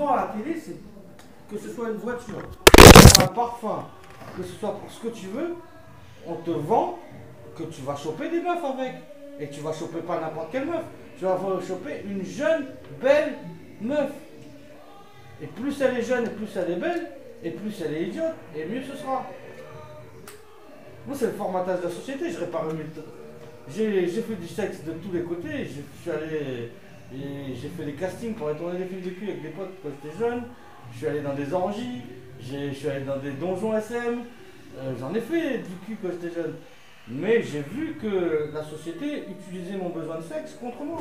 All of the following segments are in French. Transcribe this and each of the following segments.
vend à la télé, c'est que ce soit une voiture, que ce soit un parfum, que ce soit pour ce que tu veux, on te vend que tu vas choper des meufs avec. Et tu vas choper pas n'importe quelle meuf. Tu vas choper une jeune, belle meuf. Et plus elle est jeune, et plus elle est belle, et plus elle est idiote, et mieux ce sera. Moi, c'est le formatage de la société. Je répare j'ai fait du sexe de tous les côtés. J'ai fait des castings pour aller tourner des films de cul avec des potes quand j'étais jeune. Je suis allé dans des orgies. Je suis allé dans des donjons SM. J'en ai fait du cul quand j'étais jeune. Mais j'ai vu que la société utilisait mon besoin de sexe contre moi.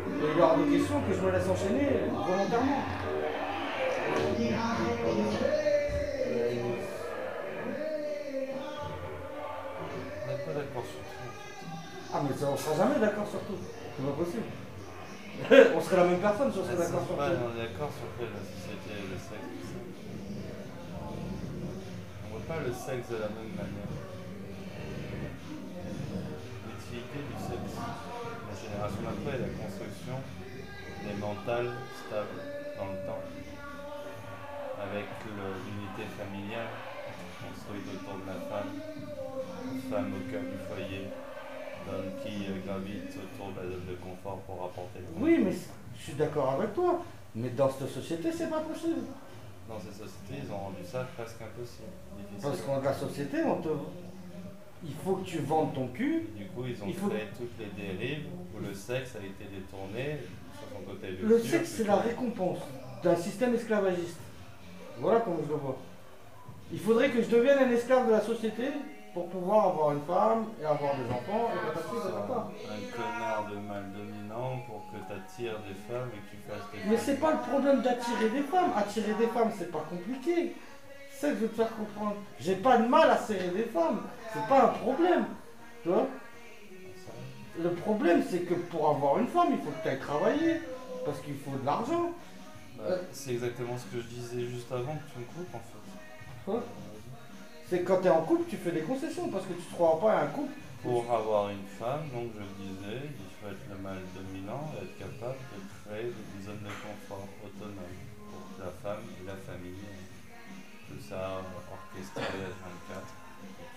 Et il y aura des questions que je me laisse enchaîner volontairement. On n'est pas d'accord sur tout. Ah mais ça, on sera jamais d'accord sur tout. C'est pas possible. On serait la même personne si on serait d'accord sur tout. On est d'accord sur quoi la société et le sexe, tout ça. On voit pas le sexe de la même manière. L'utilité du sexe. La génération d'après, la construction des mentales stables dans le temps. Avec l'unité familiale construite autour de la femme au cœur du foyer, l'homme qui gravite autour de la zone de confort pour apporter le confort. Oui, mais je suis d'accord avec toi. Mais dans cette société, c'est pas possible. Dans cette société, ils ont rendu ça presque impossible. Difficile. Parce qu'en la société, il faut que tu vendes ton cul. Du coup, ils ont créé toutes les dérives où le sexe a été détourné sur son côté luxueux. Le sexe, c'est la récompense d'un système esclavagiste. Voilà comment je le vois. Il faudrait que je devienne un esclave de la société pour pouvoir avoir une femme et avoir des enfants et patati patata. Un connard de mal dominant pour que tu attires des femmes et que tu fasses des Mais c'est pas le problème d'attirer des femmes. Attirer des femmes, c'est pas compliqué. C'est ça que je veux te faire comprendre. J'ai pas de mal à serrer des femmes. C'est pas un problème. Tu vois? Le problème, c'est que pour avoir une femme, il faut que tu ailles travailler. Parce qu'il faut de l'argent. C'est exactement ce que je disais juste avant que tu me coupes en fait. Ouais. C'est quand tu es en couple, tu fais des concessions parce que tu ne crois pas à un couple. Pour avoir une femme, donc je le disais, il faut être le mâle dominant et être capable de créer une zone de confort autonome pour la femme et la famille. Tout ça orchestré à 24.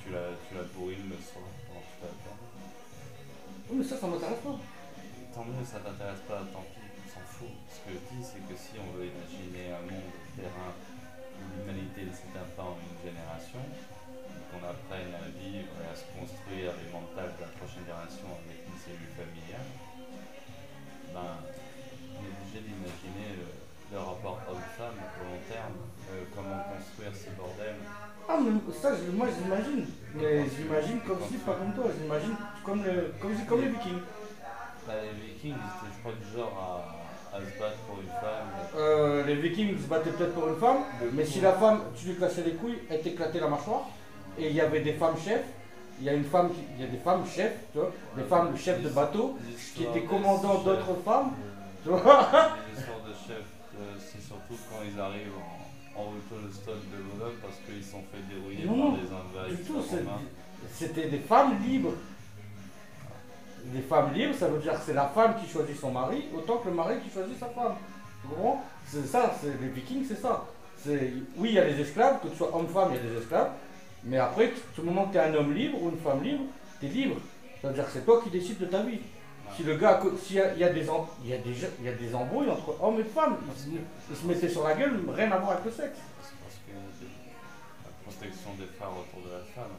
Tu la bourrines le soir pendant tout le temps. Oui, mais ça m'intéresse pas. Tant mieux, ça t'intéresse pas, tant pis, on s'en fout. Ce que je dis, c'est que si on veut imaginer un monde terrain où l'humanité ne s'éteint pas en une génération, qu'on apprenne à vivre et à se construire les mentales de la prochaine génération avec une cellule familiale, ben, on est obligé d'imaginer le rapport homme-femme au long terme, comment construire ce bordel. Ah, mais ça, moi j'imagine. Mais j'imagine comme si, pas comme toi, j'imagine comme les Vikings. Les Vikings, ils étaient, je crois, du genre à se battre pour une femme. Les Vikings se battaient peut-être pour une femme, mais si la femme, tu lui cassais les couilles, elle t'éclatait la mâchoire. Et il y avait des femmes chefs. Il y a des femmes chefs, tu vois, des femmes chefs de bateau qui étaient commandants d'autres femmes. Tu vois. Les histoires de chefs, c'est surtout quand ils arrivent en retour de stock de bonhomme parce qu'ils sont fait dérouiller par des envahisseurs romains. C'était des femmes libres. Des femmes libres, ça veut dire que c'est la femme qui choisit son mari autant que le mari qui choisit sa femme. Tu comprends? C'est ça, les Vikings, c'est ça. Oui, il y a les esclaves, que tu sois homme-femme, il y a des esclaves. Mais après, tout le moment que tu es un homme libre ou une femme libre, tu es libre. Ça veut dire que c'est toi qui décides de ta vie. Si le gars, s'il y a des embrouilles entre hommes et femmes, ils se mettaient sur la gueule, rien à voir avec le sexe. C'est parce que la protection des frères autour de la femme,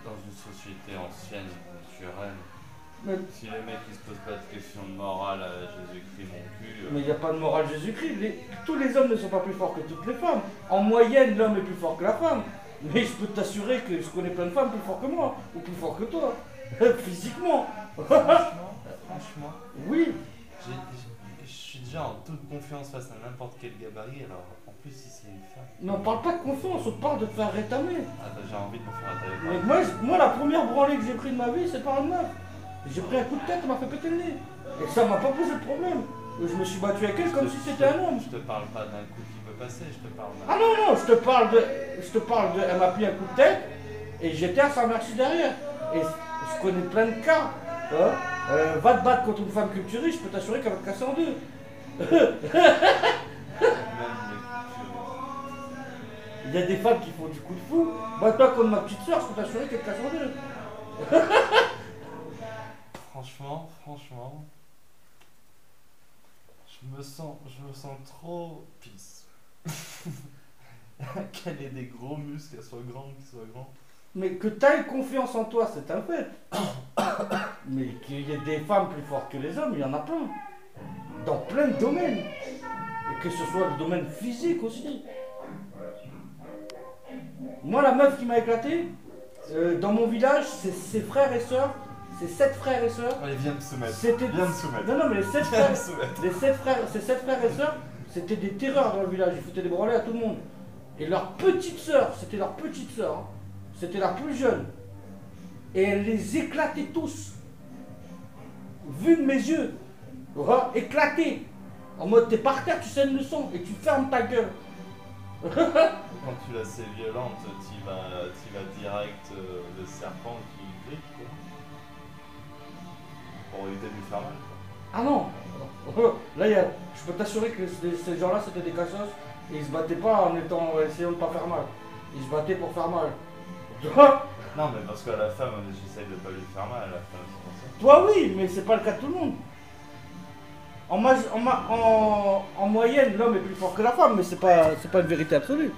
dans une société ancienne, naturelle, si les mecs ils se posent pas de questions de morale à Jésus-Christ non plus. Mais il n'y a pas de morale Jésus-Christ. Tous les hommes ne sont pas plus forts que toutes les femmes. En moyenne, l'homme est plus fort que la femme. Mais je peux t'assurer que je connais plein de femmes plus fortes que moi, ou plus fortes que toi. Physiquement. Franchement. Oui. Je suis déjà en toute confiance face à n'importe quel gabarit, alors en plus si c'est une femme. Mais on parle pas de confiance, on parle de te faire rétamer. Ah bah j'ai envie de me faire rétamer. Mais moi, la première branlée que j'ai pris de ma vie, c'est par une meuf. J'ai pris un coup de tête, elle m'a fait péter le nez. Et ça m'a pas posé de problème. Je me suis battu avec elle comme si c'était un homme. Je te parle pas d'un coup qui peut passer, je te parle d'un... Ah non, je te parle de... Elle m'a pris un coup de tête et j'étais à sa merci derrière. Et je connais plein de cas. Va te battre contre une femme culturiste, je peux t'assurer qu'elle va te casser en deux. y a des femmes qui font du coup de fou. Bah, toi, comme ma petite soeur, je peux t'assurer qu'elle te casse en deux. Franchement, je me sens trop pisse. Qu'elle ait des gros muscles, qu'elle soit grande, Mais que tu aies confiance en toi, c'est un fait. Mais qu'il y ait des femmes plus fortes que les hommes, il y en a plein. Dans plein de domaines. Et que ce soit le domaine physique aussi. Moi, la meuf qui m'a éclaté, dans mon village, c'est ses frères et sœurs. C'est 7 frères et sœurs. Allez, viens me soumettre. C'était... Viens me soumettre. Non, mais les 7 Viens me frères, soumettre. ces 7 frères et sœurs, c'était des terreurs dans le village. Ils foutaient des branlées à tout le monde. Et leur petite sœur, c'était leur petite sœur. Hein. C'était la plus jeune. Et elle les éclatait tous. Vu de mes yeux. Voilà, éclatés. En mode, t'es par terre, tu saignes le sang et tu fermes ta gueule. Quand tu la sais violente, tu vas direct le serpent qui griffe, quoi. Pour éviter de lui faire mal, quoi. Ah non. Là, je peux t'assurer que ces gens-là, c'était des cassos. Et ils se battaient pas en essayant de pas faire mal. Ils se battaient pour faire mal. Toi, Non, mais parce qu'à la femme, j'essaye de pas lui faire mal à la femme, c'est pour ça. toi oui, mais c'est pas le cas de tout le monde. En moyenne, l'homme est plus fort que la femme, mais c'est pas une vérité absolue.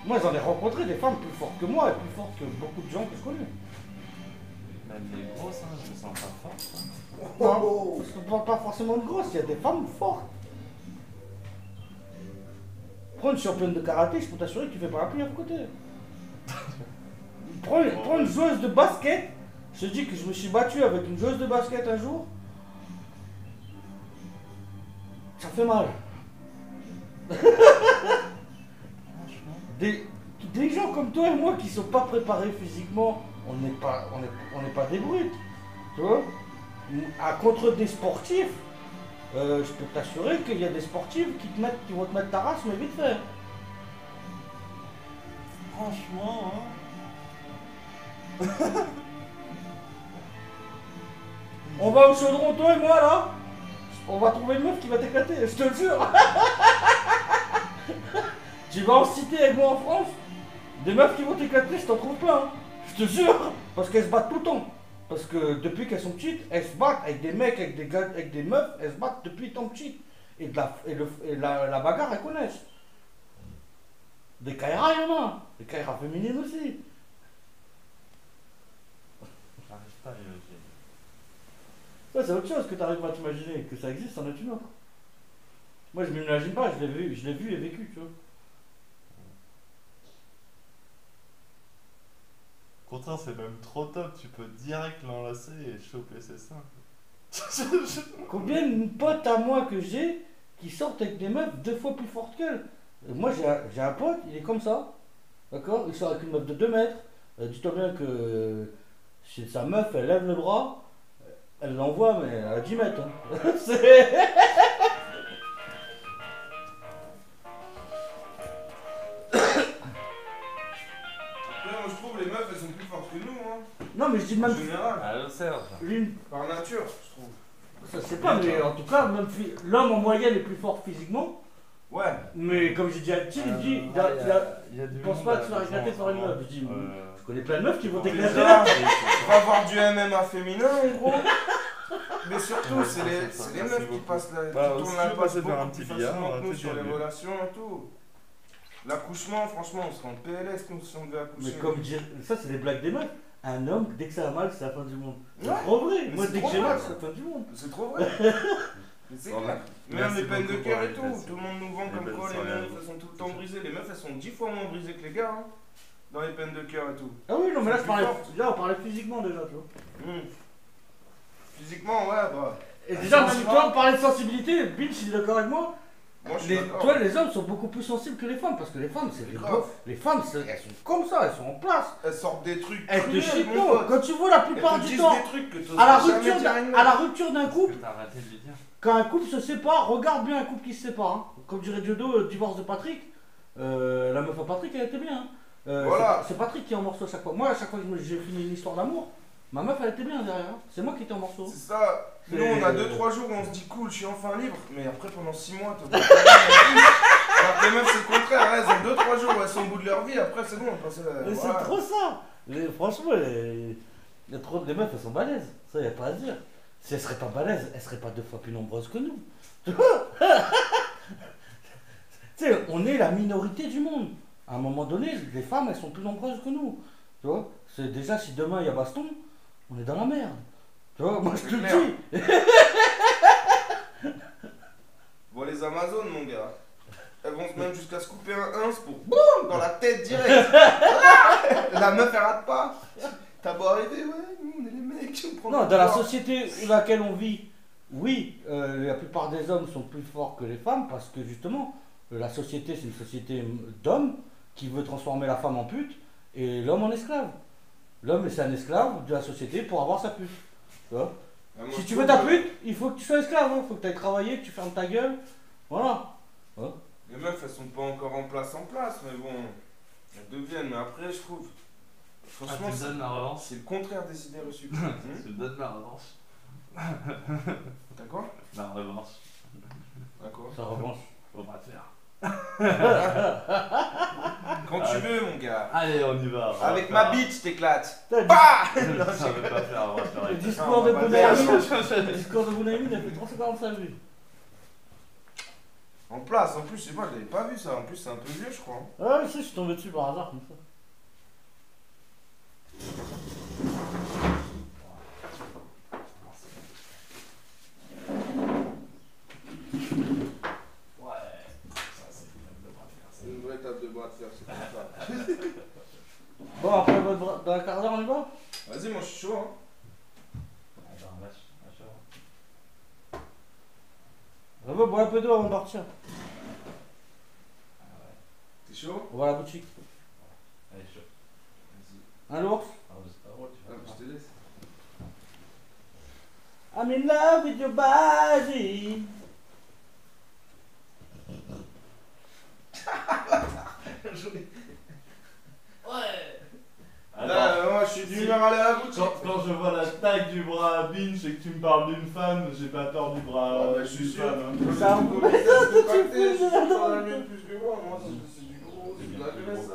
Moi, j'en ai rencontré des femmes plus fortes que moi et plus fortes que beaucoup de gens que je connais. Même les grosses, hein, je me sens pas fort, quoi. Non, je ne parle pas forcément de grosses, il y a des femmes fortes. Prends une championne de karaté, je peux t'assurer que tu fais pas la pluie à côté. Prends une joueuse de basket, je te dis que je me suis battu avec une joueuse de basket un jour. Ça fait mal. Des gens comme toi et moi qui sont pas préparés physiquement, on n'est pas des brutes. Tu vois? Contre des sportifs, je peux t'assurer qu'il y a des sportifs qui vont te mettre ta race, mais vite fait. Franchement, hein. On va au chaudron, toi et moi là. On va trouver une meuf qui va t'éclater, je te le jure. Tu vas en citer avec moi en France, des meufs qui vont t'éclater, je t'en trouve plein. Hein. Je te jure, parce qu'elles se battent tout le temps. Parce que depuis qu'elles sont petites, elles se battent avec des mecs, avec des gars, avec des meufs, elles se battent depuis tant petites. Et la bagarre, elles connaissent. Des Kaira, il y en a. Des Kaira féminines aussi. J'arrive pas à imaginer. Ça, c'est autre chose que tu n'arrives pas à t'imaginer. Que ça existe, c'en est une autre. Moi, je ne m'imagine pas, je l'ai vu et vécu, tu vois. Au contraire, c'est même trop top, tu peux direct l'enlacer et choper ses seins. Combien de potes à moi que j'ai qui sortent avec des meufs 2 fois plus fortes qu'elles? Moi, j'ai un pote, il est comme ça. D'accord? Il sort avec une meuf de 2 mètres. Dis-toi bien que chez sa meuf, elle lève le bras, elle l'envoie, mais à 10 mètres. Hein. C'est... Moi, je trouve les meufs, elles sont plus fortes que nous, hein. Non, mais je dis En même. général, Allô, Serge. L'une. par nature, je trouve. Ça, c'est pas, mais en tout cas, même l'homme en moyenne est plus fort physiquement. Ouais. Mais comme j'ai dit à Thiel, il dit. Il pense pas te faire éclater par une meuf. Je dis, je connais plein de meufs qui vont t'éclater Déjà, là. on va voir du MMA féminin, en gros. Mais surtout, c'est les Merci meufs qui beaucoup. passent la, Bah, qui si tournent la tu veux page passer faire un beaucoup petit plus billard, facilement que nous tout sur est les mieux. relations et tout. L'accouchement, franchement, on serait en PLS nous si on devait accoucher. Mais comme dire, ça c'est des blagues des meufs. Un homme, dès que ça va mal, c'est la fin du monde. C'est Ouais, trop vrai. mais Moi, c'est dès que trop j'ai vrai. mal, c'est la fin du monde. C'est trop vrai. Mais c'est Bon, clair. Même merci les peines de beaucoup cœur pour et tout. l'invitation. Tout le monde nous vend Les comme belles quoi les soirées à meufs vous. elles sont tout le temps brisées. Les meufs elles sont 10 fois moins brisées que les gars. Hein, dans les peines de cœur et tout. Ah oui, non, mais là, C'est plus fort. on parlait physiquement déjà, tu vois. Physiquement, ouais, bah. Et déjà, même franchement- toi, on parlait de sensibilité. Bitch, il est d'accord avec moi. Moi je suis d'accord. Toi, les hommes sont beaucoup plus sensibles que les femmes. Parce que les femmes, c'est des Grave. les femmes, elles sont comme ça, elles sont en place. Elles sortent des trucs. Elles te cruels, chient mon dedans. pote. Quand tu vois la Elles plupart te du disent temps, des trucs que tu à la jamais rupture dire à une à la meuf. rupture d'un Est-ce couple, que t'as arrêté de lui dire? quand un couple se sépare, regarde bien un couple qui se sépare. Hein. Comme dirait Diodo, le divorce de Patrick. La meuf à Patrick, elle était bien. Hein. Voilà. C'est Patrick qui est en morceaux à chaque fois. Moi, à chaque fois que j'ai fini une histoire d'amour, Ma meuf, elle était bien derrière. C'est moi qui étais en morceaux. C'est ça. Nous, Et- on a 2-3 jours où on se dit cool, je suis enfin libre. Mais après, pendant 6 mois, t'as pas alors que les meufs, c'est le contraire. Elles ont 2-3 jours où elles sont au bout de leur vie. Après, c'est bon, on passe Mais c'est trop ça. Franchement, les meufs, elles sont balèzes. Ça, y a pas à dire. Si elles seraient pas balèzes, elles seraient pas 2 fois plus nombreuses que nous. Tu vois. Tu sais, on est la minorité du monde. À un moment donné, les femmes, elles sont plus nombreuses que nous. Tu vois. C'est déjà, si demain il y a baston, on est dans la merde. Tu vois, moi je te le dis. Bon, les Amazones, mon gars. Elles vont même jusqu'à se couper un ins pour boum dans la tête direct. La meuf, elle rate pas. T'as beau arriver, ouais, nous, on est les mecs qui vont prendre. Non, dans la société dans laquelle on vit, oui, la plupart des hommes sont plus forts que les femmes parce que justement, la société, c'est une société d'hommes qui veut transformer la femme en pute et l'homme en esclave. L'homme, c'est un esclave de la société pour avoir sa pute. Tu vois. Ah, moi, Si je tu veux trouve ta que pute, il faut que tu sois esclave. Il faut que tu ailles travailler, que tu fermes ta gueule. Voilà. Les meufs, elles sont pas encore en place, mais bon, elles deviennent. Mais après, je trouve. Franchement, tu me donnes ma revanche. c'est le contraire des idées reçues. Tu me donnes ma revanche. T'as quoi? Ma revanche. D'accord. Ça revanche. Faut pas te faire. Quand tu veux, mon gars. Allez, on y va. Avec ma bite, je t'éclate. Putain, Bah Ça veut pas faire, on va faire Le avec discours de on va pas Bounaïmi, faire. le discours de Bounaïmi, il a fait 345 vues. En place, en plus, je sais pas, je l'avais pas vu ça. En plus, c'est un peu vieux, je crois. Ouais, je sais, je suis tombé dessus par hasard comme ça. C'est une vraie étape de bras de fer, c'est comme ça. Bon, après dans un quart d'heure, on y va? Vas-y, moi, je suis chaud, hein. Attends, lâche. On va boire un peu d'eau avant de partir. T'es chaud? On va à la boutique. Allez, chaud. Vas-y. Un l'ours? Ah, c'est pas drôle, tu Ah, vas bah, je te laisse. I'm in love with your body. Là, moi, je suis d'humeur à aller à la boutique. Quand je vois la taille du bras à Binge et que tu me parles d'une femme, j'ai pas peur du bras Ah, bah, je suis d'une sûr. femme. hein. Ça Je me- suis sûr que ça va mieux plus que moi. Moi, c'est du gros, c'est de la graisse, ça.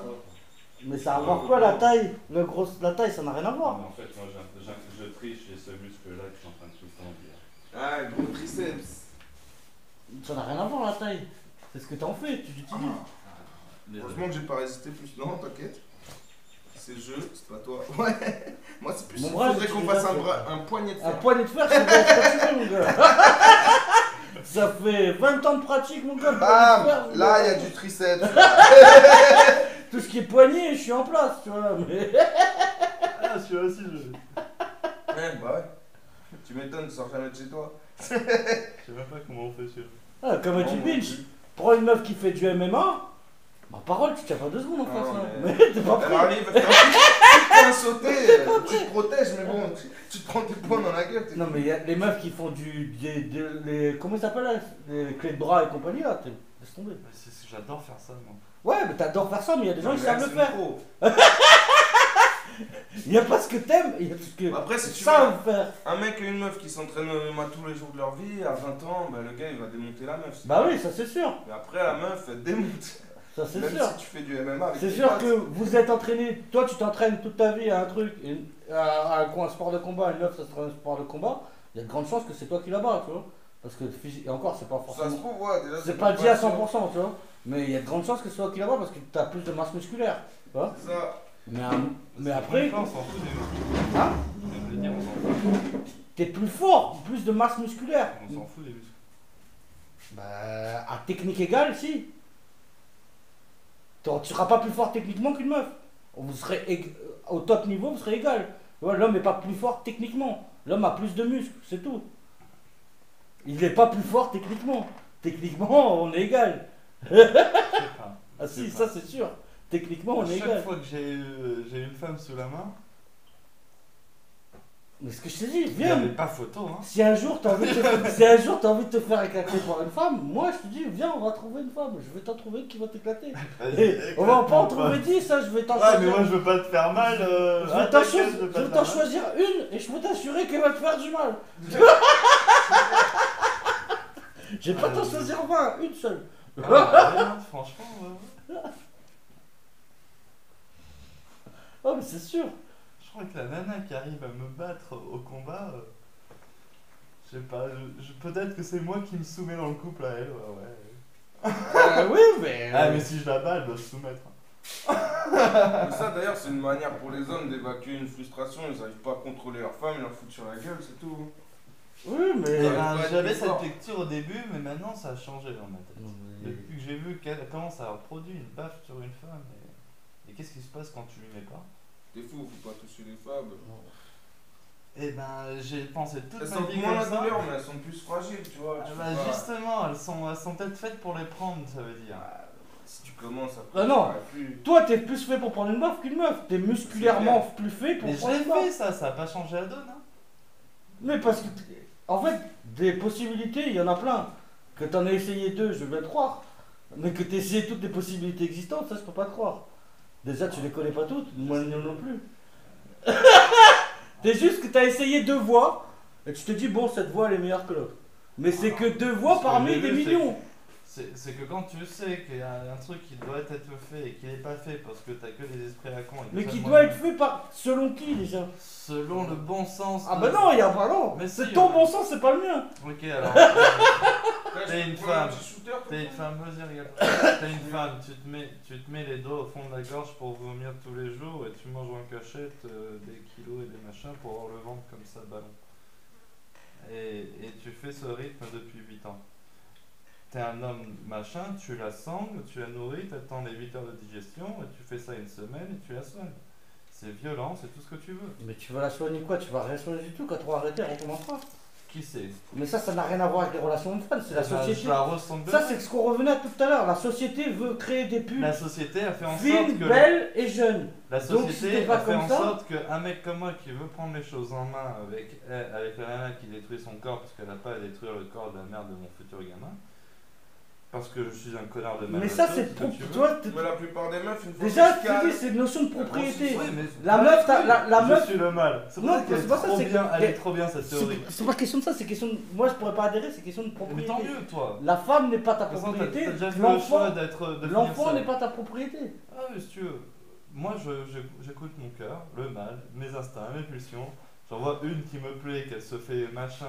Mais ça a à voir quoi la taille? La taille, ça n'a rien à Non, voir. mais en fait, moi, je triche, j'ai ce muscle-là que je suis en train de tout le temps dire. Ah, gros triceps. Ça n'a rien à voir la taille. C'est ce que t'en fais, tu l'utilises. Heureusement que j'ai pas résisté plus. Non, t'inquiète. C'est le jeu, c'est pas toi. Ouais. Moi, c'est plus. Mon Il bras, faudrait je qu'on suis fasse déjà un poignet de Un fer. poignet de fer, c'est bien ce que tu veux, mon gars. Ça fait 20 ans de pratique, mon gars. le poignet de fer, Bam! mon Là, gars. il y a du triceps. là. Tout ce qui est poignet, je suis en place, tu vois. Mais... Ah, celui-là aussi, je Ouais, bah ouais. Tu m'étonnes, tu sors jamais de chez toi. sais même pas comment on fait celui-là. Ah, comme Non, tu moi binge, plus. prends une meuf qui fait du MMA, ma parole, tu tiens pas 2 secondes en Ah, face. non, hein. mais- Mais t'es pas Elle prêt. arrive, elle fait un point sauté, tu te protèges, mais bon, tu te prends tes points dans la gueule. t'es- Non, mais il y a les meufs qui font les comment ça s'appelle là? Les clés de bras et compagnie là, laisse tomber. J'adore faire ça, moi. Ouais, mais t'adores faire ça, mais il y a des gens Non, qui mais savent là, le c'est faire. trop. Il y a pas ce que t'aimes, il y a tout ce que Après, si tu savent faire. Un mec et une meuf qui s'entraînent tous les jours de leur vie, à 20 ans, bah, le gars il va démonter la meuf. Bah oui, ça c'est sûr. Mais après, la meuf elle démonte. Ça c'est Même sûr. si tu fais du MMA avec C'est tes sûr potes. que vous êtes entraîné, toi tu t'entraînes toute ta vie à un truc, à un sport de combat, une meuf ça serait un sport de combat, il y a de grandes chances que c'est toi qui la bats, tu vois. Parce que physique, et encore c'est pas Ça se forcément. trouve, ouais, déjà. C'est pas dit à 100%, tu vois. Mais il y a de grandes chances que c'est toi qui la bats parce que t'as plus de masse musculaire, tu vois. C'est ça. Mais après, on s'en fout des muscles. hein, Je veux dire, on s'en fout. t'es plus fort, plus de masse musculaire. On s'en fout des muscles. Bah, à technique égale, si. Tu seras pas plus fort techniquement qu'une meuf. Vous serez au top niveau, vous serez égal. Tu vois, l'homme n'est pas plus fort techniquement. L'homme a plus de muscles, c'est tout. Il n'est pas plus fort techniquement. Techniquement, on est égal. Je sais pas. Ah si, C'est ça pas. c'est sûr. Techniquement, on À est chaque égal. fois que j'ai une femme sous la main, Mais ce que je te dis, Il n'y avait viens. pas photo, hein. Si un jour t'as envie de te... si un jour t'as envie de te faire éclater par une femme, moi je te dis, viens, on va trouver une femme. Je vais t'en trouver une qui va t'éclater. Et on va pas en trouver 10, hein, je vais t'en Ouais, choisir. mais moi je veux pas te faire mal. Je vais t'en choisir une et je peux t'assurer qu'elle va te faire du mal. Je vais pas t'en choisir 20, une seule. Franchement, Oh, mais c'est sûr. je crois que la nana qui arrive à me battre au combat, je sais pas, peut-être que c'est moi qui me soumets dans le couple à elle, ouais. Oui, mais. Ah, mais si je la bats, elle doit se soumettre. Mais ça d'ailleurs c'est une manière pour les hommes d'évacuer une frustration, ils n'arrivent pas à contrôler leur femme, ils leur foutent sur la gueule, c'est tout. Oui, mais. Eh ben, Ouais, j'avais ouais, cette fort. lecture au début, mais maintenant ça a changé dans ma tête. Non, mais- Depuis que j'ai vu qu'elle commence à produire une baffe sur une femme, et qu'est-ce qui se passe quand tu lui mets pas? T'es fou, faut pas toucher les femmes. Eh ben, j'ai pensé toute Elles ma sentent vie moins comme la ça. douleur, mais elles sont plus fragiles, tu vois. Ah tu bah, peux pas- justement, elles sont peut-être faites pour les prendre, ça veut dire. Ah, si tu commences à... Ah non. plus... Toi, t'es plus fait pour prendre une meuf qu'une meuf. T'es musculairement plus fait pour Mais je prendre l'ai une meuf. fait ça a pas changé la donne, hein. Mais parce que. En fait, des possibilités, il y en a plein. Que t'en aies essayé deux, je veux bien te croire. Mais que t'aies essayé toutes les possibilités existantes, ça, je peux pas te croire. Déjà, tu les connais pas toutes, moi non plus. C'est juste que t'as essayé deux voies, et tu te dis, bon, cette voie, elle est meilleure que l'autre. Mais c'est que deux voies Parce que parmi le des but, millions. C'est que quand tu sais qu'il y a un truc qui doit être fait et qui n'est pas fait parce que t'as que des esprits à con. Mais qui doit être fait par. Selon qui déjà? Selon le bon sens. Ah de- bah non, il y a pas non. Mais C'est si, ton ouais. bon sens, c'est pas le mien. Ok, alors. T'es une femme. T'es une femme, vas-y, regarde. T'es une femme, tu te mets les dos au fond de la gorge pour vomir tous les jours et tu manges en cachette des kilos et des machins pour avoir le ventre comme ça, ballon. Et tu fais ce rythme depuis 8 ans. T'es un homme machin, tu la sangles, tu la nourris, t'attends les 8 heures de digestion et tu fais ça une semaine et tu la soignes. C'est violent, c'est tout ce que tu veux. Mais tu vas la soigner quoi? Tu vas rien soigner du tout. Quand tu vas arrêter, elle recommencera. Qui c'est? Mais ça n'a rien à voir avec les relations de femmes, c'est la Eh ben, société. Je la ressens Ça, bien. c'est ce qu'on revenait à tout à l'heure. La société veut créer des pubs La société a fait en sorte fines, que. belles et jeunes. La Donc, si société t'es pas a fait comme en ça- sorte qu'un mec comme moi qui veut prendre les choses en main avec la nana qui détruit son corps parce qu'elle n'a pas à détruire le corps de la mère de mon futur gamin, parce que je suis un connard de Mais ça, c'est pour pour toi. Mais la plupart des meufs, une fois Déjà, qu'elles se tu calent, dis, c'est une notion de propriété. Oui, mais La meuf, la je meuf. suis le mal. C'est pour Non, ça qu'elle c'est est pas ça, trop c'est bien. que- Elle est trop bien cette théorie. C'est pas question de ça, c'est question de. Moi, je pourrais pas adhérer, c'est question de Mais propriété. tant mieux, toi. La femme n'est pas ta De toute façon, propriété. t'as déjà fait le choix L'enfant de finir l'enfant seul. n'est pas ta propriété. Ah, mais si tu veux. Moi, j'écoute mon cœur, le mal, mes instincts, mes pulsions. J'en vois une qui me plaît, qu'elle se fait machin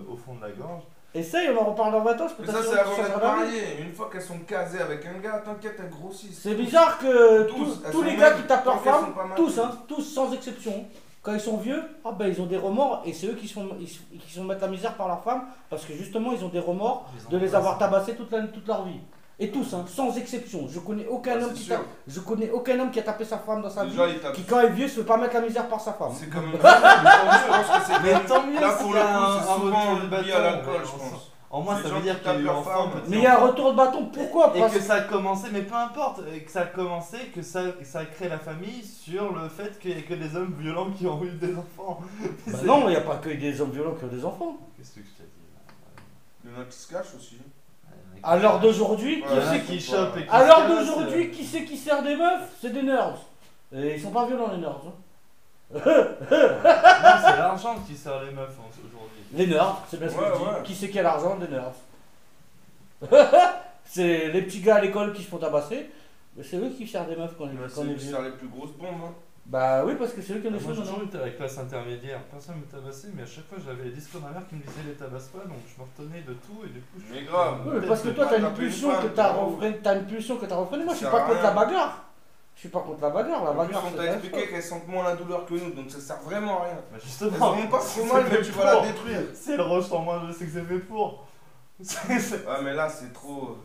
au fond de la gorge. Essaye, on en reparle dans 20 ans, je peux Mais ça, t'assurer c'est que avant tu d'être changeras d'avis. marié. Une fois qu'elles sont casées avec un gars, t'inquiète, elles grossissent. C'est bizarre que Tous, elles tous sont les gars même qui tapent tant leur qu'elles femme, sont pas mariées. tous sans exception, quand ils sont vieux, ah ben ils ont des remords et c'est eux qui sont mettre la misère par leur femme parce que justement ils ont des remords de les avoir tabassés toute leur vie. Et tous, sans exception. Je connais aucun Ah, homme c'est qui sûr. je connais aucun homme qui a tapé sa femme dans sa vie, Déjà, ils tapent. qui quand il est vieux se fait pas mettre la misère par sa femme. C'est comme une femme, mais je pense que c'est Mais comme- tant mieux Là, s'il pour y le a coup, un c'est souvent retour de lié à bâton, l'alcool, mais je on pense. En moi, Les ça gens veut dire qui qu'il y a tapent eu leur enfant, femme. petit Mais il y a un enfant. retour de bâton, pourquoi? Et Parce que ça a commencé, mais peu importe, et que ça a commencé, que ça crée la famille sur le fait qu'il n'y ait que des hommes violents qui ont eu des enfants. Bah C'est- non, il n'y a pas que des hommes violents qui ont des enfants. Qu'est-ce que je t'ai dit là? Il y en a qui se cachent aussi. À l'heure d'aujourd'hui, Ouais, qui Il y en a c'est qui faut chopent pas- et qui À se l'heure cassent, d'aujourd'hui, qui c'est qui sert des meufs? C'est des nerds. Et ils sont pas violents les nerds. hein. Non, c'est l'argent qui sert les meufs aujourd'hui. Les nerds, c'est bien ce que Ouais, je dis. ouais. Qui c'est qui a l'argent? Des nerds. C'est les petits gars à l'école qui se font tabasser. Mais c'est eux qui servent des meufs quand Mais on est c'est vieux. c'est les plus grosses bombes. Hein. Bah oui, parce que c'est eux qui ont des Moi, choses j'ai maintenant. toujours été à la classe intermédiaire. Personne me tabassait, mais à chaque fois, j'avais les discours de ma mère qui me disaient les tabasse pas, donc je me retenais de tout et du coup, je Mais grave. Oui, mais parce que toi, t'as une taper une pulsion femme, que t'as tu vois. refrénée. T'as une pulsion que t'as refrénée. Moi, je suis Ça pas sert à contre la rien. bagarre. Je suis pas contre la bagarre. La En plus, bagarre, on c'est t'a la expliqué chose. qu'elles sentent moins la douleur que nous, donc ça sert vraiment à rien. Bah, Elles justement, ont pas trop c'est mal, mais fait tu vas la pour. détruire. Si elle rejette en moi, je sais que c'est fait pour. C'est- Ah, mais là, c'est trop.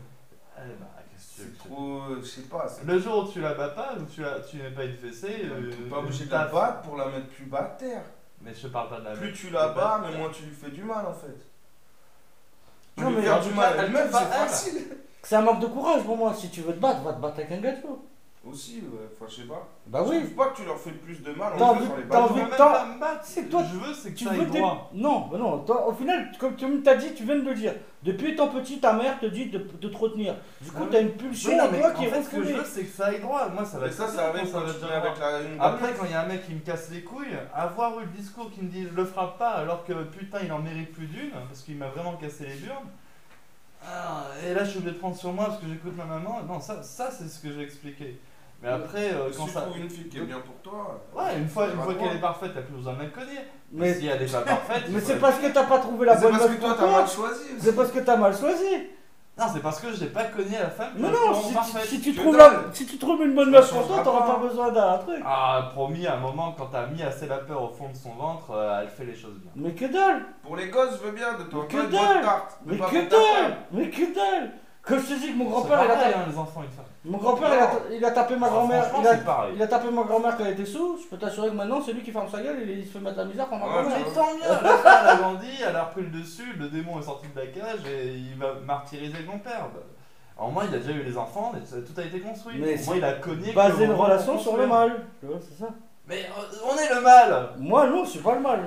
Eh bah, qu'est-ce que tu C'est veux trop. Je sais pas. C'est Le jour où tu la bats pas, ou tu n'es pas une fessée, T'es pas obligé de la battre pour la mettre plus bas à terre. Mais je parle pas de la Plus mettre tu la bats, mais terre. moins tu lui fais du mal en fait. Non, Lui mais faire en du tout mal cas, elle-même, va c'est elle. facile. C'est un manque de courage pour moi. Si tu veux te battre, va te battre avec un gars, tu vois. Aussi, ouais. Enfin, je sais pas. Bah Je oui. trouve pas que tu leur fais plus de mal T'as en envie- faisant les t'as bâtons. envie- Je veux même Tant- pas me battre. c'est toi- Je veux, c'est que Tu ça veux aille des... droit. Non, bah non, toi, au final, comme tu t'as dit, tu viens de le dire. Depuis étant petit, ta mère te dit de te retenir. Du coup, Ah oui. t'as une pulsion Oui, non, en mais toi en qui est fait, ce que je refoulée. veux, c'est que ça aille droit. Moi, ça va Mais être ça, ça arrive quand tu te mets avec une Après, bonne quand il y a un mec qui me casse les couilles, avoir eu le discours qui me dit je le frappe pas alors que putain il en mérite plus d'une parce qu'il m'a vraiment cassé les burnes. Ah, et là je suis obligé de prendre sur moi parce que j'écoute ma maman. Non, ça c'est ce que j'ai expliqué. Mais après, Si quand tu ça. trouves une fille qui est bien pour toi. Ouais, une fois pas qu'elle toi. est parfaite, t'as plus besoin de la connaître. Mais Mais, si elle est pas parfaite. mais il faut c'est la parce que connaître. t'as pas trouvé la C'est bonne parce meuf que toi, pour t'as toi. mal choisi. aussi. C'est parce que t'as mal choisi. Non, c'est parce que j'ai pas cogné à la femme. Mais que non, je trouve parfaite. si tu Que trouves dalle. si tu trouves une bonne Ça meuf pour toi, changera t'auras pas. pas besoin d'un truc. Ah, promis, à un moment, quand t'as mis assez la peur au fond de son ventre, elle fait les choses bien. Mais que dalle. Pour les gosses, je veux bien de toi. Que Pas une dalle. bonne tarte. Mais pas que pour ta dalle. femme. Mais que dalle. Comme je te dis que mon C'est grand-père, il a pareil, tapé. hein, les enfants, une femme. Mon grand-père, il a tapé ma Ah, grand-mère. franchement, c'est pareil. Il a tapé ma grand-mère quand elle était sous. Je peux t'assurer que maintenant, c'est lui qui ferme sa gueule et il se fait mettre la misère par ma Ouais, grand-mère. Mais tant mieux, la femme elle a grandi, elle a repris le dessus, le démon est sorti de la cage et il va martyriser mon père. Alors moi il a déjà eu les enfants, et tout a été construit. Mais Moi il a cogné. Baser que une au moment relation pour sur le construire. mal. Tu vois, c'est ça. Mais on est le mal. Moi, non, je suis pas le mal.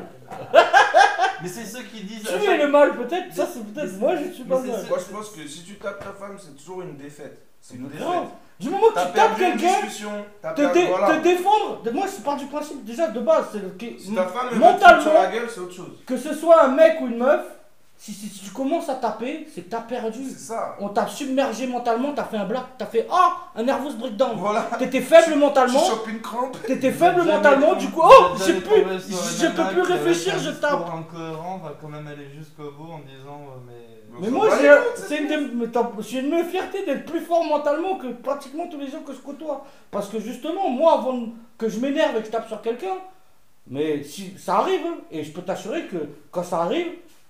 Mais c'est ceux qui disent. Tu es le mal, peut-être. Ça, c'est peut-être. Moi, je suis pas le mais mal. c'est- Moi, je pense que si tu tapes ta femme, c'est toujours une défaite. C'est une défaite. Grave. Du moment que T'as tu tapes perdu une quelqu'un, discussion. T'as te, perdu. Voilà. te défendre. Moi, je pars du principe déjà de base. C'est Si ta femme elle mentalement, te sur la gueule, c'est autre chose. que ce soit un mec ou une meuf, si tu commences à taper, c'est que t'as perdu. C'est ça. On t'a submergé mentalement, t'as fait un black, t'as fait un nervous breakdown. Voilà. T'étais faible Tu mentalement, chopes une crampe. t'étais faible Jamais mentalement, tombé- du coup, jamais j'ai tombé plus, sur je un peux mec plus avec réfléchir, un je discours tape. incohérent va quand même aller jusqu'au bout en disant mais. Mais On moi, s'en bat j'ai les couilles, c'est une j'ai une de mes fiertés d'être plus fort mentalement que pratiquement tous les gens que je côtoie. Parce que justement, moi, avant que je m'énerve et que je tape sur quelqu'un, mais si ça arrive, hein, et je peux t'assurer que quand ça arrive,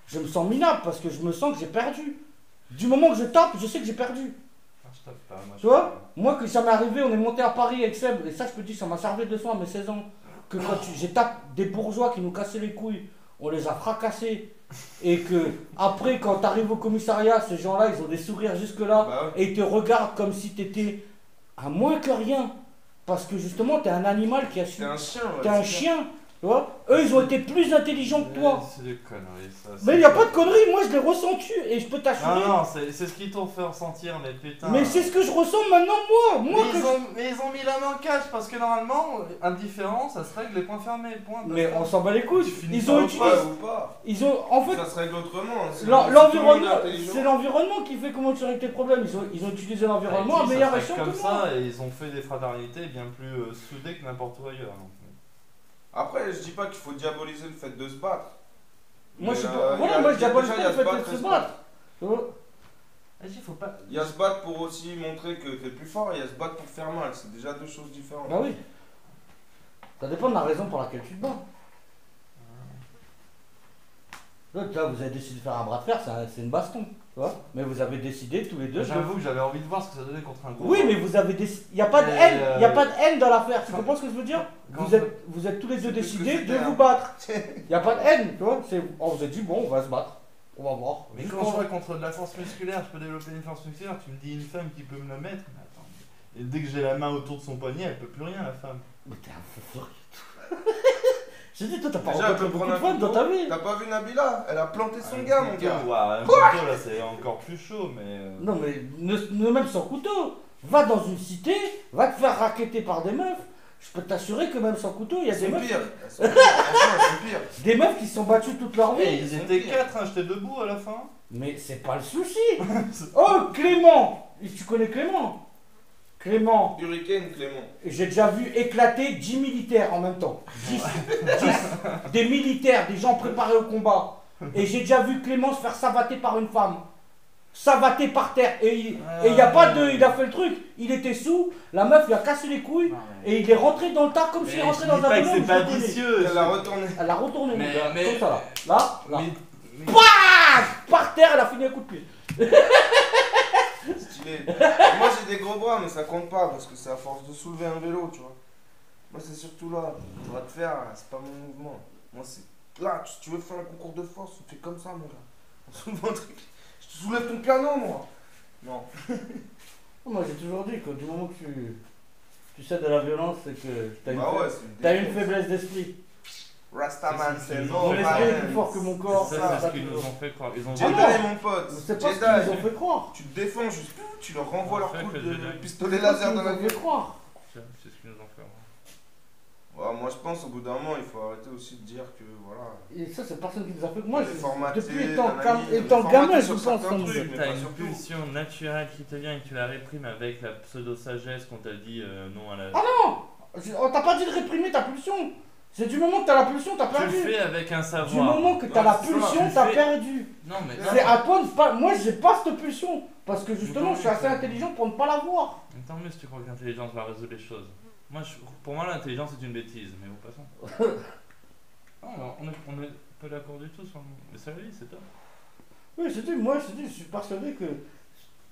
je me sens minable parce que je me sens que j'ai perdu. Du moment que je tape, je sais que j'ai perdu. Ah, je tape pas, moi, je Tu vois tape pas. Moi, que ça m'est arrivé, on est monté à Paris avec Seb, et ça, je peux te dire, ça m'a servi de leçon à mes 16 ans. Que quand j'ai tapé des bourgeois qui nous cassaient les couilles, on les a fracassés. Et que après, quand t'arrives au commissariat, ces gens-là, ils ont des sourires jusque-là, Bah ouais. et ils te regardent comme si t'étais à moins que rien. Parce que justement, t'es un animal qui a su. T'es un chien. ouais, T'es un c'est chien. Tu vois Eux, ils ont été plus intelligents que toi. C'est des conneries ça. Mais il n'y a pas de conneries, moi je l'ai ressenti, et je peux Non, t'assurer. non, c'est ce qu'ils t'ont fait ressentir, mais putain. Mais c'est ce que je ressens maintenant, moi. Mais Moi, que ils ont mis la main en cache parce que normalement, indifférent, ça se règle les points fermés. Point. Mais on s'en bat les couilles. Tu finis Ils par ont le utilisé. pas ou pas. Ils ont. En fait, Ça se règle autrement. Si tout le l'environnement. monde est intelligent. C'est l'environnement qui fait comment tu règles tes problèmes. Ils ont utilisé l'environnement à Haïti, ça meilleure se règle échelle comme que moi. ça et ils ont fait des fraternités bien plus soudées que n'importe où ailleurs. donc. Après, je dis pas qu'il faut diaboliser le fait de se battre. Moi, Mais, je sais il y pas. a- Voilà, il y a- moi, je il y a diabolise déjà, pas il y a le fait se de battre, se se battre. Tu vois Vas-y, faut pas. Il y a se battre pour aussi montrer que t'es plus fort, et il y a se battre pour faire mal. C'est déjà deux choses différentes. Bah oui. Ça dépend de la raison pour laquelle tu te bats. Là, vous avez décidé de faire un bras de fer, c'est une baston, tu vois. Mais vous avez décidé tous les deux. J'avoue que j'avais envie de voir ce que ça donnait contre un gros. Oui, mais vous avez décidé. Il n'y a pas de Mais, haine. Il n'y a pas de haine dans l'affaire. Tu comprends ce que je veux dire Quand vous êtes tous les deux C'est plus ce que décidés de c'était, vous hein. battre. Il n'y a pas de haine, tu vois. On vous a dit, bon, on va se battre. On va voir. Mais Juste quand je pour- vois contre de la force musculaire, je peux développer une force musculaire, tu me dis une femme qui peut me le mettre, mais attends. Et dès que j'ai la main autour de son poignet, elle peut plus rien la femme. Mais t'es un fou furieux. J'ai dit, toi, t'as pas Déjà, elle rencontré peut beaucoup prendre de un femmes dans ta vie. T'as pas vu Nabila? Elle a planté son Un gars, mon couteau, gars. ouais, un couteau, là, c'est encore plus chaud, mais. Non, mais ne même sans couteau. Va dans une cité, va te faire racketter par des meufs. Je peux t'assurer que même sans couteau, il y a Elles des sont meufs, pires. Elles sont pires. Franchement, elles sont pires. des meufs qui se sont battues toute leur vie. Hey, ils sont étaient pires. 4, hein, j'étais debout à la fin. Mais c'est pas le souci. Oh, Clément. Tu connais Clément? Clément. Hurricane, Clément. J'ai déjà vu éclater 10 militaires en même temps. 10 des militaires, des gens préparés au combat. Et j'ai déjà vu Clément se faire savater par une femme. Savater par terre. Et il y a pas de. Il a fait le truc. Il était sous. La meuf lui a cassé les couilles. Et il est rentré dans le tas comme s'il est rentré dans un pas que ballon. c'est je pas le connais. vicieux. Elle l'a retourné. Elle a retourné, Mais- mon gars. mais- Comme ça, là. Là. Mais- Par terre, elle a fini un coup de pied. Stylé. Moi, j'ai des gros bras, mais ça compte pas parce que c'est à force de soulever un vélo, tu vois. Moi, c'est surtout là. On va te faire, c'est pas mon mouvement. Moi, c'est là. Tu veux faire un concours de force, tu fais comme ça, mon gars. On soulève un truc. Je te soulève ton piano, moi. Non. Moi, j'ai toujours dit que du moment que Tu sais, de la violence, c'est que t'as Bah ouais, c'est t'as une faiblesse d'esprit. Rastaman, C'est c'est ce no Mon esprit est plus violence. fort que mon corps. C'est Ça, ça, c'est ce qu'ils nous ont fait croire. Ils ont dit. Ah Jedi, non. mon pote. Mais c'est pas ce Jedi. qu'ils nous ont fait croire. Tu te défends juste, tu leur renvoies leur Fait coup que de Jedi. pistolet C'est pas ce laser qu'ils dans nous la ont gueule. fait croire. C'est ce qu'ils nous ont fait. Ouais, moi je pense au bout d'un moment il faut arrêter aussi de dire que voilà. Et ça, c'est personne qui nous a fait. Moi, Les formatés, depuis nanani, étant les gamin, formatés je sur pense. certains ça me- trucs. mais T'as pas une surtout. pulsion naturelle qui te vient et tu la réprimes avec la pseudo-sagesse qu'on t'a dit non à la. Ah non. On t'a pas dit de réprimer ta pulsion. C'est du moment que t'as la pulsion, t'as Tu le perdu. fais avec un savoir. Du moment que t'as Ouais, la c'est ça, pulsion, tu le t'as fais. perdu. Non mais. C'est à toi de pas. Moi, j'ai pas cette pulsion. Parce que justement, je suis assez Autant mieux. intelligent pour ne pas l'avoir. Tant mieux si tu crois que l'intelligence va résoudre les choses. Moi, pour moi, l'intelligence est une bêtise, mais bon, passons. Non, on est pas d'accord du tout sur le. Mais c'est la vie, c'est top. Oui, je dis, moi, je suis persuadé que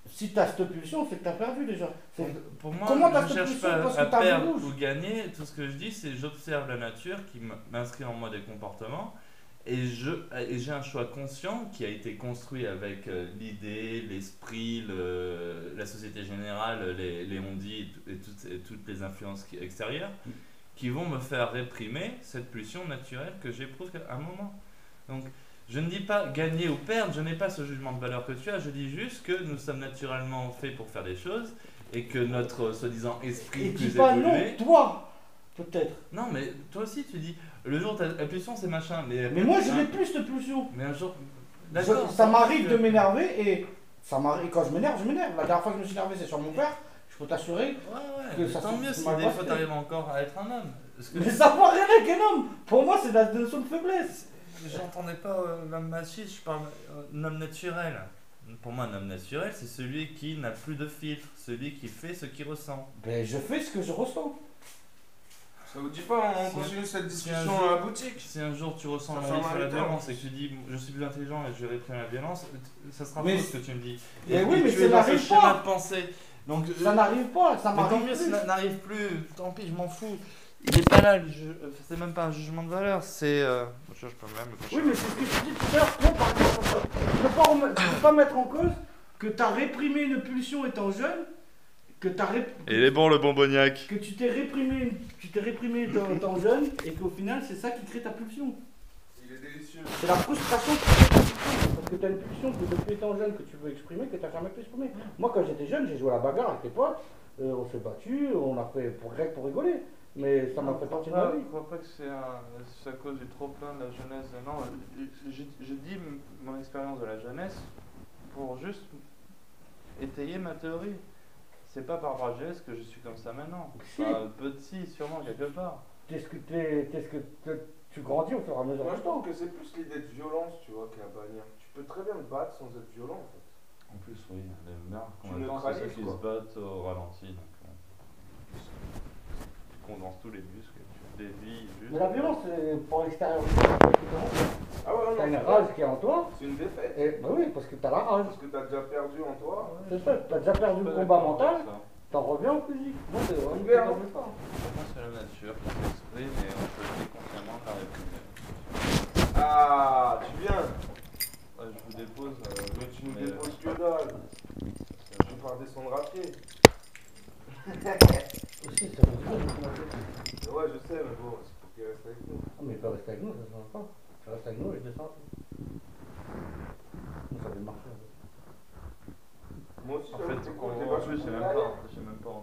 si t'as cette pulsion, c'est que t'as perdu déjà. Pour moi, Comment t'as je cette cherche pulsion pas parce à que t'as perdre vu rouge ou gagner. Tout ce que je dis, c'est j'observe la nature qui m'inscrit en moi des comportements et j'ai un choix conscient qui a été construit avec l'idée, l'esprit, la société générale, les on-dit et toutes les influences extérieures qui vont me faire réprimer cette pulsion naturelle que j'éprouve à un moment. Donc, je ne dis pas gagner ou perdre, je n'ai pas ce jugement de valeur que tu as, je dis juste que nous sommes naturellement faits pour faire des choses et que notre soi-disant esprit Et dis plus pas non, évolué. toi, peut-être. Non, mais toi aussi tu dis, le jour où la pulsion c'est machin, mais Mais moi, je hein, n'ai plus cette pulsion. Mais un jour. Ça m'arrive de m'énerver et ça m'arrive quand je m'énerve, je m'énerve. La dernière fois que je me suis énervé, c'est sur mon père. Je peux t'assurer. Ouais, que ça tant fait mieux si mal des fois passé. t'arrives encore à être un homme. Parce que Mais ça n'a rien avec un homme. Pour moi, c'est la notion de faiblesse. j'entendais pas l'homme machiste, je parle d'un homme naturel. Pour moi, un homme naturel, c'est celui qui n'a plus de filtre, celui qui fait ce qu'il ressent. Ben, je fais ce que je ressens. Ça vous dit pas, on Si continue cette un discussion jour- à la boutique. Si un jour tu ressens Ça la fait vie sur la mal au violence temps. et que tu dis je suis plus intelligent et je vais réprimer la violence, ça sera Mais faux ce que tu me dis. Mais oui, mais tu ça es dans ce n'arrive schéma pas. de pensée. Donc, Ça n'arrive pas, ça mais tant m'arrive mieux si plus. ça n'arrive plus, tant pis, je m'en fous. Il est pas là, c'est même pas un jugement de valeur, c'est. Je peux même. Oui, mais c'est ce que je dis tout à l'heure. Toi, par exemple, tu ne peux pas mettre en cause que tu as réprimé une pulsion étant jeune, que Il est bon le bonbonniac. que tu t'es réprimé étant jeune, et qu'au final, c'est ça qui crée ta pulsion. Il est délicieux. C'est la frustration qui crée ta pulsion. Parce que tu as une pulsion que depuis étant jeune que tu veux exprimer, que tu n'as jamais pu exprimer. Moi, quand j'étais jeune, j'ai joué à la bagarre avec les potes, on s'est battu, on a fait pour rigoler. Mais ça m'a fait partie de ma vie. Je crois pas que c'est à cause du trop-plein de la jeunesse. Non, je dis mon expérience de la jeunesse pour juste étayer ma théorie. C'est pas par rapport à la jeunesse que je suis comme ça maintenant. Si. Petit, sûrement, quelque part. Tu grandis au fur et à mesure Moi du je temps. trouve que c'est plus l'idée de violence, tu vois, qu'à bannir. Tu peux très bien te battre sans être violent en fait. En plus, oui, les meurtres Tu qu'on attend, c'est ceux neutralises, qui quoi. se battent au ralenti. Donc, tu condenses tous les muscles, tu dévies juste. Mais la violence, c'est pour l'extérieur. Ah ouais, T'as non, une rage qui est en toi. c'est une défaite. Et bah oui, parce que t'as la rage. Parce que t'as déjà perdu en toi. C'est ça, t'as déjà perdu le combat mental, t'en reviens au physique. Non, c'est vraiment Hiver. pas comme ça. Je pense que c'est la nature qui s'exprime et on choisit consciemment de la réprimer. Ah, tu viens. Ouais, je vous dépose. Mais tu nous déposes que dalle. Tu pars descendre à pied. Aussi, ça veut dire que Ouais, je sais, mais bon, c'est pour qu'il reste avec nous. Ah, mais il peut rester avec nous, ça se change pas. Ça reste avec nous et je descends. Ça avait marché. Moi aussi, En j'avoue, fait, c'est cool, en t'es plus, vachement j'ai même derrière. pas envie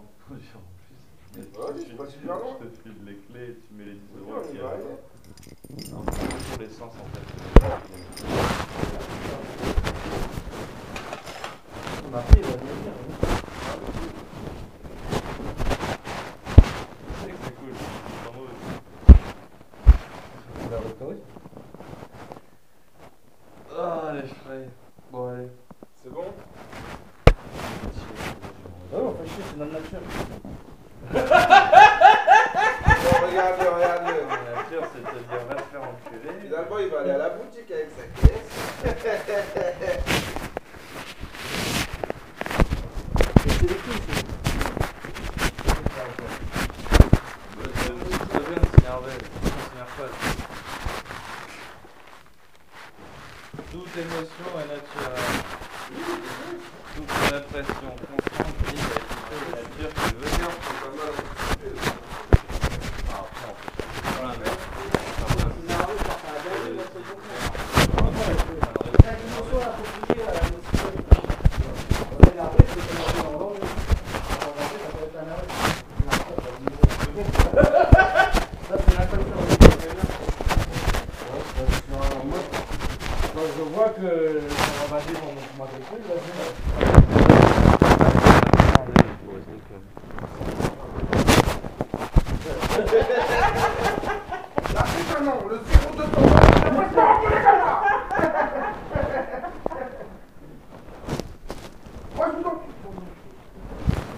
de conduire en plus. Vas-y, c'est pas super long. Je te file les clés, tu mets les 10 Ok, euros on y qui va aller. Non, pour l'essence en fait. On a pris, il va venir. C'est cool. Bravo. On va restaurer. Ah, les frais. Bon, allez. C'est bon? Ah oui, on fait chier, c'est notre nature. Bon, regarde-le. La nature, c'est de te dire va te faire enculer. Finalement, il va aller à la boutique avec sa caisse. C'est les couilles, c'est. C'est bien de s'énerver. On s'énerve pas. Toute émotion est naturelle. Toute répression constante vise à éviter la nature qui veut. C'est pas mal. Quand je vois que ça va baser pour mon matricule, là, Ah putain non, le 0200, moi je vous en prie.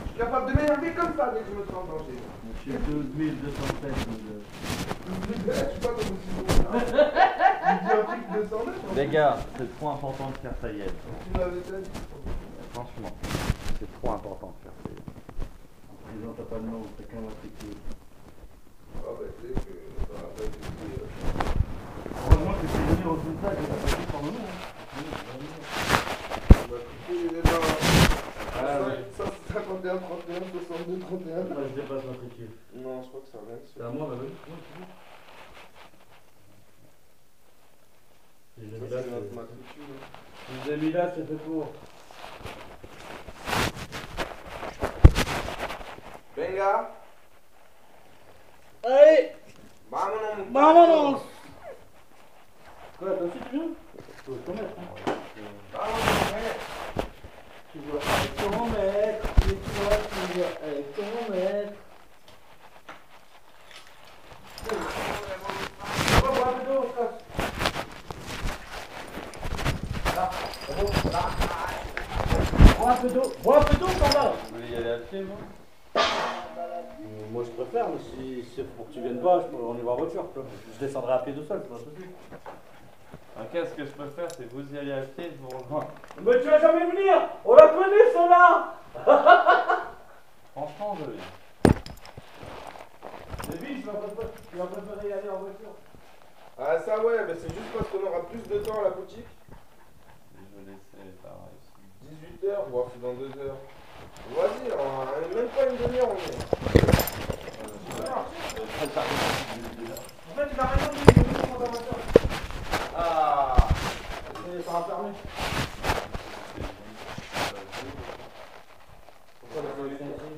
Je suis capable de m'énerver comme ça dès que je me sens en danger. Monsieur 2207. Je suis pas comme aussi. Il dit un truc 209. Les gars, c'est trop important de faire ça hier. Tu m'avais déjà dit. Franchement, c'est trop important de faire ça hier. En prison, t'as pas de nom, t'as qu'un matricule. Ah bah tu sais que ça va pas être Heureusement que c'est venu au résultat que t'as pas fait pour le nom. on va couper les débats. Ah ouais. Ça c'est 51, 31, 62, 31. Moi je dépasse matricule. Non, je crois que ça revient. C'est à moi, bah oui. Si je l'ai mis là, C'est notre matricule. si je l'ai mis là, c'est fait pour. Venga. Allez, Vámonos. vámonos. Quoi, toi aussi tu viens? Tu veux te mettre, hein? Vámonos. Tu dois avec ton maître, et tu dois avec ton maître. On va boire un peu d'eau, on se casse. Là, c'est bon, là. Bois un peu d'eau, Sandra. Vous voulez y aller à pied, moi? Moi je préfère, mais si c'est pour que tu viennes pas, on y va en voiture. Je descendrai à pied tout seul, c'est pas un souci. Ok, ce que je peux faire, c'est vous y aller à pied, je vous rejoins. Mais tu vas jamais venir. On la connaît, ceux-là. Franchement, je viens. David, tu vas préférer y aller en voiture. Ah ça ouais, mais c'est juste parce qu'on aura plus de temps à la boutique. Je vais laisser pareil aussi. 18h, voire c'est dans 2 heures. Vas-y, on a même pas une demi-heure on est. En fait, il a raison, il est venu prendre la voiture. Ah, ça va permis. Pourquoi la solution ici?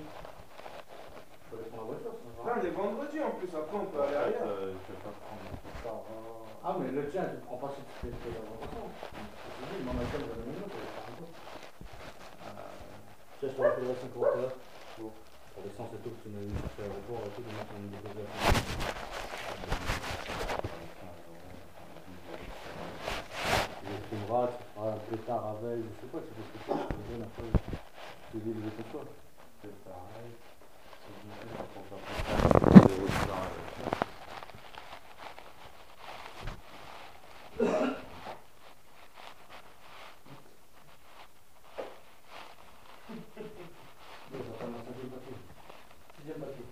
Faut aller prendre la voiture, sinon. Là on est vendredi en plus, après on peut aller ailleurs. Je vais pas prendre. Ah, mais le tien, tu ne prends pas si tu fais la voiture. Je te dis, moi, Michael, j'avais même l'autre, tiens, je te rappelle la 5 euros là. Pour l'essence et tout, tu m'as dit que tu à l'aéroport et tout, demain tu m'as déposé la fin. Tu les trouveras, tu feras un pétard à veille, je sais pas, tu fais ce que tu veux, tu les donnes après, tu les dis les toi. C'est pareil. C'est bien pour faire des routes dans la voiture. Ça fait un cinquième papier. Sixième papier.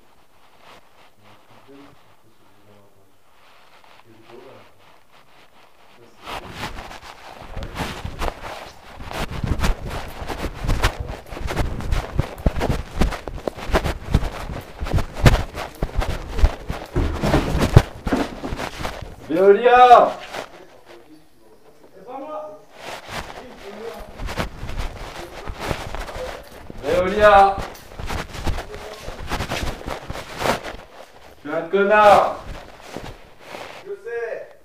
Véolia! C'est pas moi. Véolia! Je suis un connard! Je sais.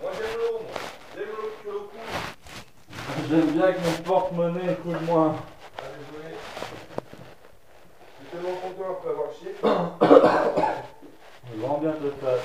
Moi j'aime l'eau, moi. J'aime l'eau que l'eau coule. J'aime bien que mon porte-monnaie coule moins. Allez jouer. Je suis tellement content après avoir chié. Grand bien te faire.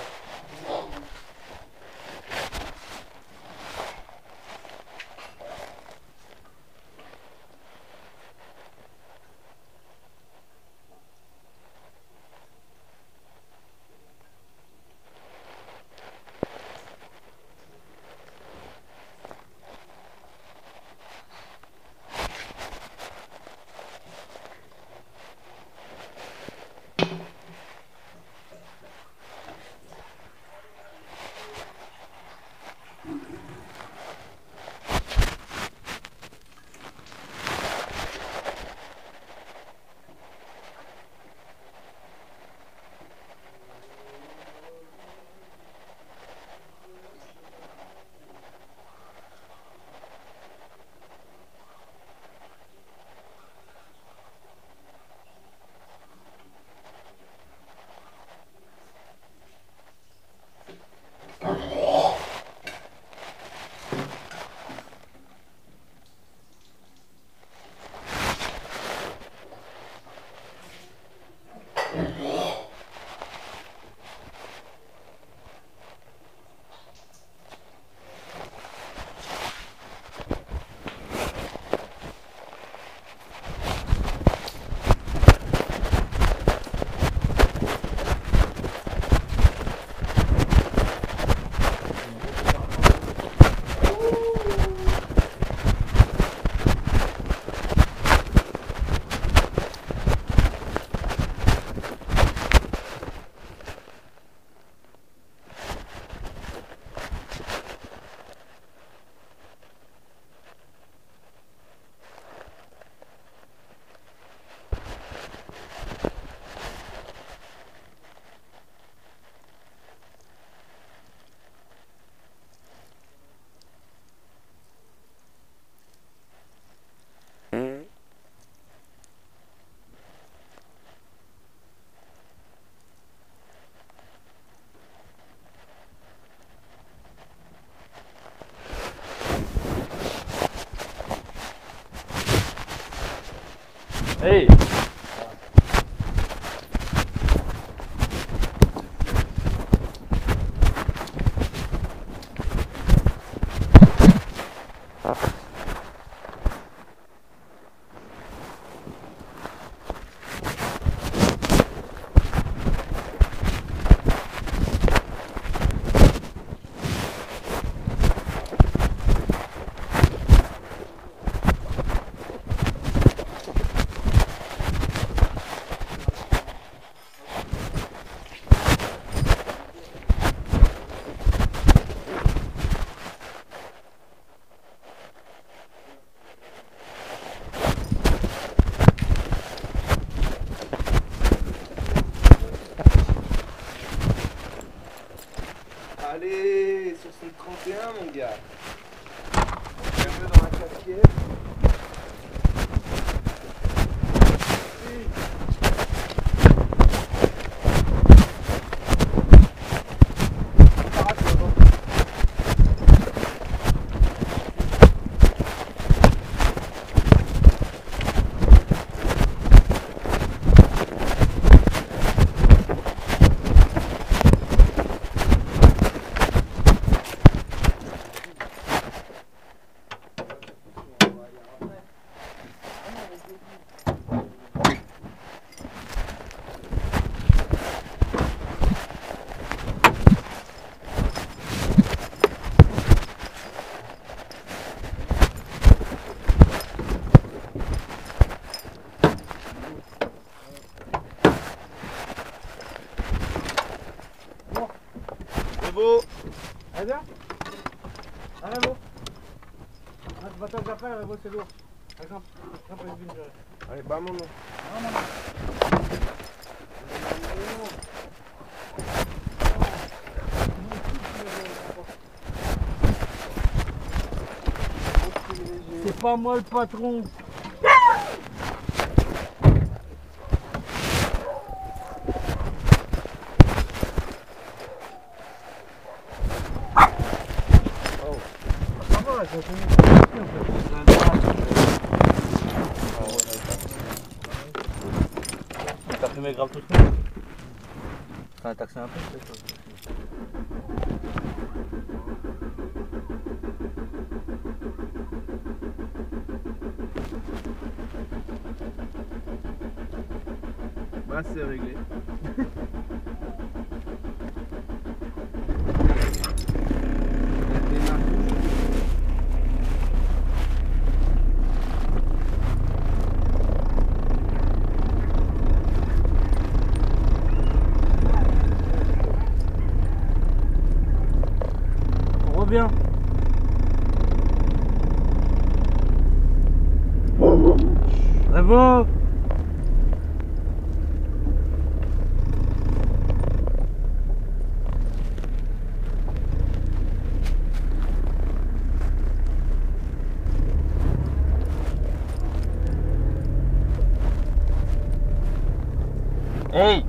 Hey. Allez, sur son 31 mon gars. Un peu dans la casquette. Beau. Allez bien. Allez beau. Le bateau que j'appelle, beau c'est lourd. Exemple, allez, bah mon nom. C'est pas moi le patron. T'as fumé grave tout le temps. T'as taxé un peu peut-être. Bah c'est réglé. On revient. Bravo. Hey.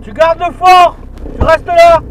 Tu gardes le fort. Tu restes là.